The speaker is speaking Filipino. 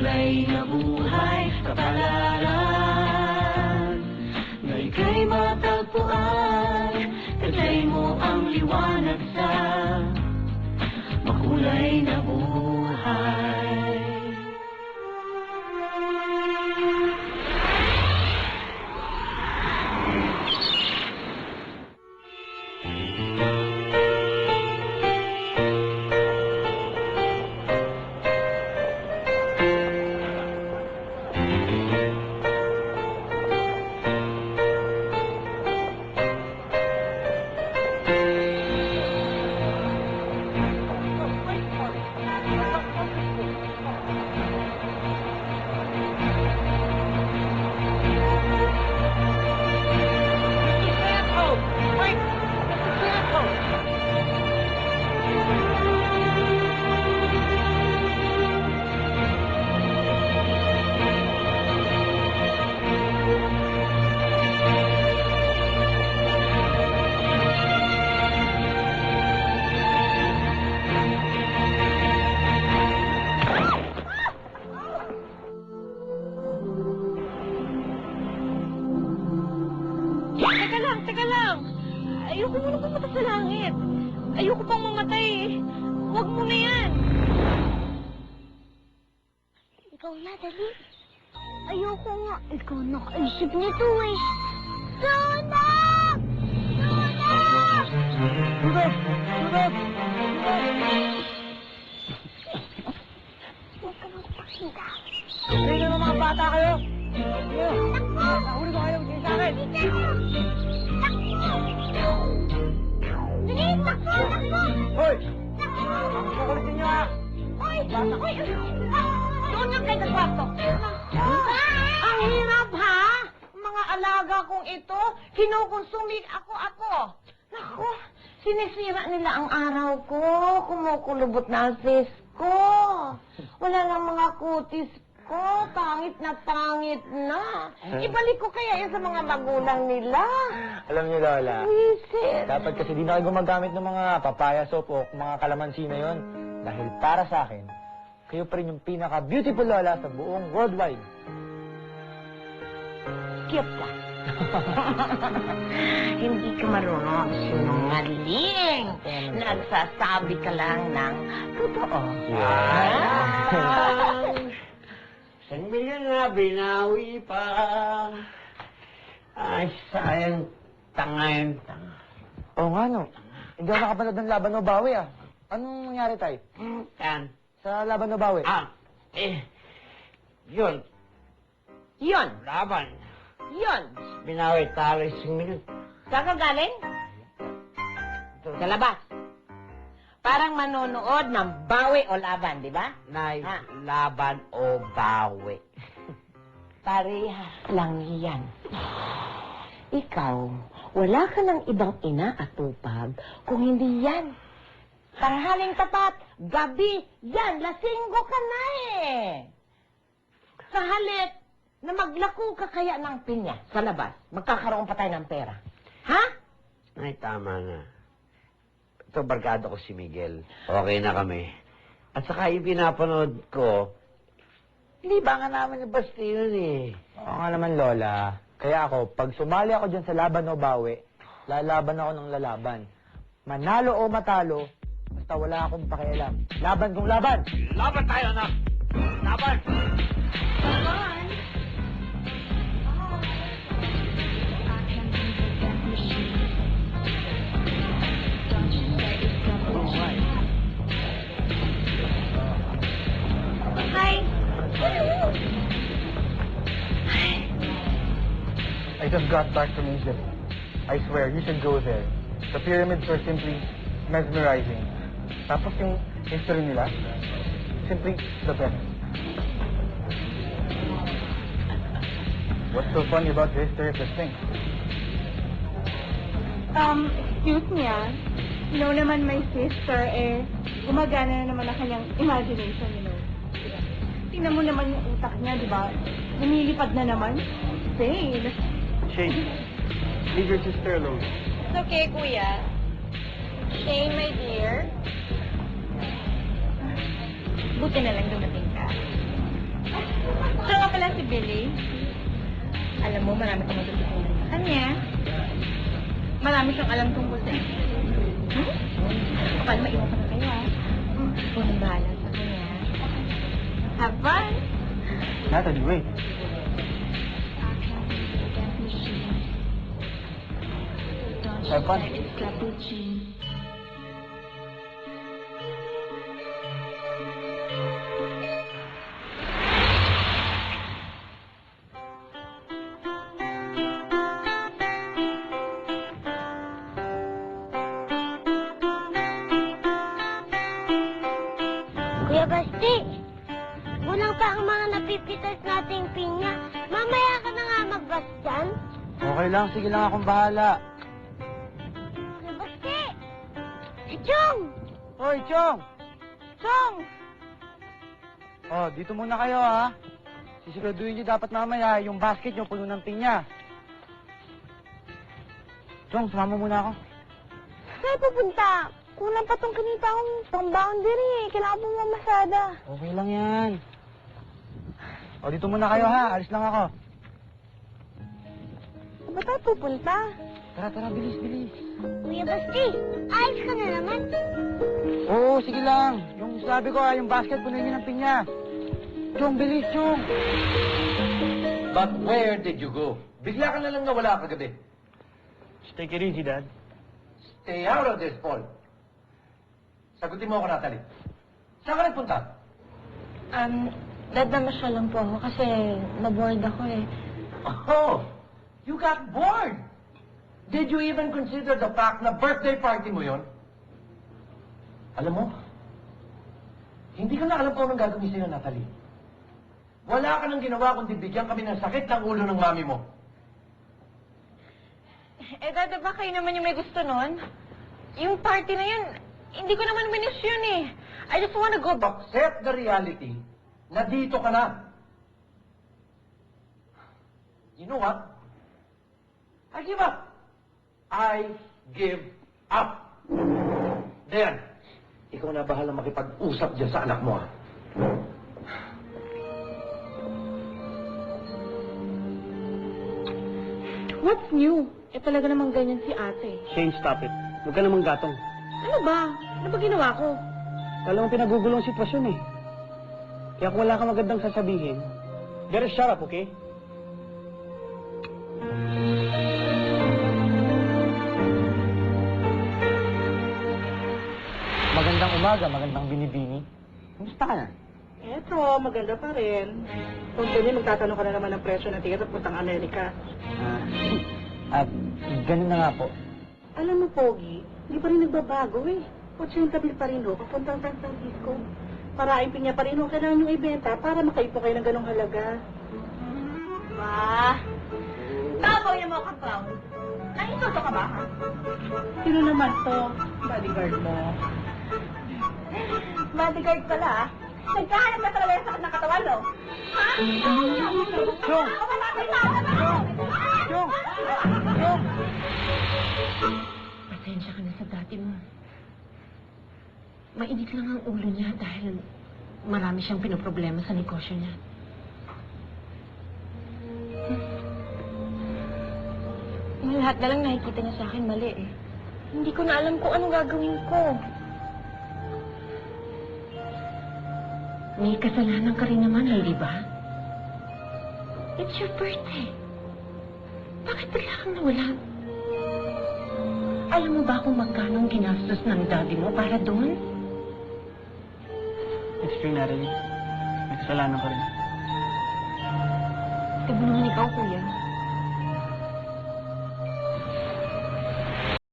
Makulay na buhay, kapalaran na ika'y matagpuan. Taglay mo ang liwanag sa makulay na buhay. Teka lang. Ayoko muna pumunta sa langit. Ayoko pang mamatay eh. Huwag mo na yan. Ikaw na, dali. Ayoko nga. Ikaw nakaisip nito eh. Sunog! Sunog! Sunog! Sunog! Huwag ka magpakita. Hindi naman mga bata kayo. Nahuli ko kayo. Sige sa akin. Dali, takbo! Takbo! Hoy! Kukulit ninyo ha. Hoy! Hoy! Sunog kayo sa kwarto. Ang hirap ha? Mga alaga kong ito, kinukonsumik ako. Naku, sinisira nila ang araw ko. Kumukulubot na ang face ko. Wala lang mga kutis ko. Pangit na. Ibalik ko kaya yan sa mga magulang nila. Alam niyo, Lola, Wisit. dapat kasi di na kayo gumagamit ng mga papaya soap o mga kalamansi na yun. Dahil para sa akin, kayo pa rin yung pinaka-beautiful Lola sa buong worldwide. Cute ka. Hindi ka marunong sinungaling. Nagsasabi ka lang ng totoo. Isang milyon na binawi pa. Ay, sayang tanga yun. Oo nga, no. Hindi ako nakapanood ng Laban o Bawi, ah. Anong nangyari, Tay? Yan. Sa Laban o Bawi? Yun. Yun. Laban. Yun. Binawi talo isang milyon. Saan ka galing? Sa labas. Parang manonood ng bawi o laban, di ba? Nay, laban o bawi. Parehas lang yan. Ikaw, wala ka ng ibang inaatupag kung hindi yan. Tanghaling tapat, gabi, yan, lasinggo ka na eh. Sa halip na maglako ka kaya ng pinya sa labas, magkakaroon pa tayo ng pera. Ha? Nay, tama na. Ito, barkada ko si Miguel. Okay na kami. At saka yung pinapanood ko, libangan namin ni Basti yun eh. Oo nga naman, Lola. Kaya ako, pag sumali ako dyan sa Laban o Bawi, lalaban ako ng lalaban. Manalo o matalo, basta wala akong pakialam. Laban kung laban! Laban tayo, anak! Laban! I just got back from Egypt. I swear, you should go there. The pyramids are simply mesmerizing. Tapos yung history nila, simply the best. What's so funny about the history of this thing? Excuse me You know naman my sister, gumagana na naman ang kanyang imagination, Tingnan mo naman yung utak niya, di ba? Lumilipad na naman. Insane. Shane, leave your sister alone. It's okay, Kuya. Shane, my dear. Buti na lang dumating ka. ba si Billy? Alam mo, marami kang matututunan sa kanya. Marami siyang alam tungkol sa iyo. Kapag maiwan ka na kayo, ha? Kung ang bahala sa kanya. Have fun! Natalie, wait. Have fun. Kuya Basti, kulang pa ang mga napipitas nating pinya. Mamaya ka na nga magbas dyan. Okay lang, sige lang akong bahala. Kuya Basti! Si Chong! Hoy, Chong! Chong! Oh, dito muna kayo, ha? Sisiguraduhin niyo dapat mamaya yung basket niyo puno ng pinya. Chong, sumama muna ako. Saan pupunta? Kulang pa tong kinita akong pang-boundary eh. Kailangan po mamasada. Okay lang yan. O, dito muna kayo, ha? Alis lang ako. Saan ba tayo pupunta? Tara, bilis, bilis. Kuya Basti, ayos ka na naman. Oo, sige lang. Yung sabi ko, yung basket puno niyo ng pinya. Chong, bilis, Chong. But where did you go? Bigla ka na lang nawala kagabi. Just take it easy, Dad. Stay out of this, Paul. Sagutin mo ako, Natalie. Saan ka nagpunta? Dad, namasyal lang po ako kasi na-bored ako eh. Oh, you got bored. Did you even consider the fact na birthday party mo yon? Alam mo, hindi ko na alam kung anong gagawin sa'yo, Natalie. Wala ka nang ginawa kundi bigyan kami ng sakit ng ulo ng mami mo. Eh, Dad, ba kayo naman yung may gusto nun? Yung party na yun, hindi ko naman minis yun eh. I just wanna go back. Accept the reality na dito ka na. You know what? I give up. I give up. Then, ikaw na bahala makipag-usap dyan sa anak mo, ha? What's new? Eh, talaga namang ganyan si ate. Shane, stop it. Huwag ka namang gatong. Ano ba? Ano ba ginawa ko? Talagang pinagugulo ang sitwasyon eh. Kaya kung wala kang magandang sasabihin, better shut up, okay? Magandang umaga, magandang binibini. Kumusta ka na? Eto, maganda pa rin. Kung ganyan, magtatanong ka na naman ng presyo ng ticket at puntang Amerika. At ganun na nga po. Alam mo, Pogi, hindi pa rin nagbabago eh. 80 bill pa rin ho, papuntang San Francisco. Paraing pinya pa rin ho, kailangan yung ibenta para makaipo kayo ng ganong halaga. Ba? Tabaw niya mo kang clown. Nainsulto ka ba, ha? Sino naman to? Bodyguard mo. Bodyguard pala, ha? Nagkahanap ka talaga sa sakit ng katawan, no? Ha? Chong! Wala kayo sa akin! Chong! Chong! Pasensya ka na sa dati mo. Mainit lang ang ulo niya dahil marami siyang pinoproblema sa negosyo niya. Yung lahat na lang nakikita niya sa akin mali eh. Hindi ko na alam kung anong gagawin ko. May kasalanan ka rin naman, Lady ba? It's your birthday. Bakit bigla kang nawala? Alam mo ba kung magkano ang ginastos ng daddy mo para doon? It's true, Natalie. May kasalanan ka rin. Tignan ikaw, kuya.